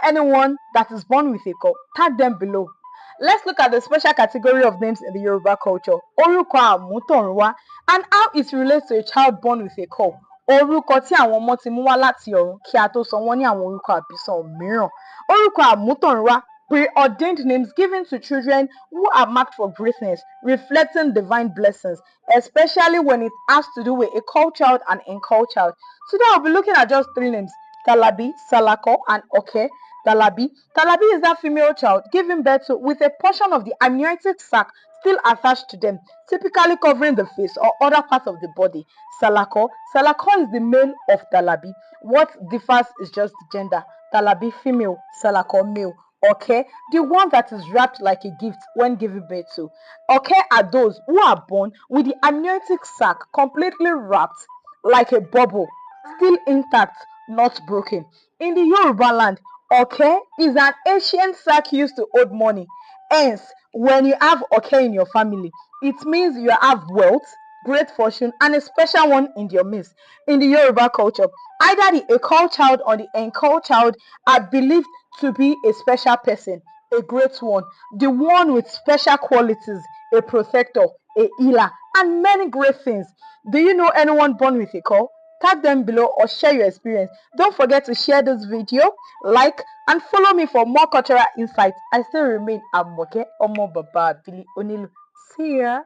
anyone that is born with a Caul? Tag them below. Let's look at the special category of names in the Yoruba culture, ORÚKỌ RUNWÁ, and how it relates to a child born with a Caul. Orúkọ tí àwọn ọmọ ti mú wá láti ọ̀run kí a tó sọ wọ́n ní àwọn orúkọ àbísọ̀ mìíràn. Orúkọ àmútọ̀runwá, preordained names given to children who are marked for greatness, reflecting divine blessings, especially when it has to do with a Caul child and a Caul child. Today I'll be looking at just 3 names: Talabi, Salako, and Oke. Talabi is that female child given birth to with a portion of the amniotic sac still attached to them, typically covering the face or other parts of the body. Salako is the male of Talabi. What differs is just the gender. Talabi female, Salako male. Okay, the one that is wrapped like a gift when given birth to. Okay, are those who are born with the amniotic sac completely wrapped like a bubble, still intact, not broken. In the Yoruba land, okay is an ancient sack used to hold money. Hence, when you have okay in your family, it means you have wealth, great fortune, and a special one in your midst. In the Yoruba culture, either the Caul child or the Caul child are believed to be a special person, a great one, the one with special qualities, a protector, a healer, and many great things. Do you know anyone born with a Caul? Tag them below or share your experience. Don't forget to share this video, like, and follow me for more cultural insights. I still remain Amoke Omo Baba Bili Onilu. See ya.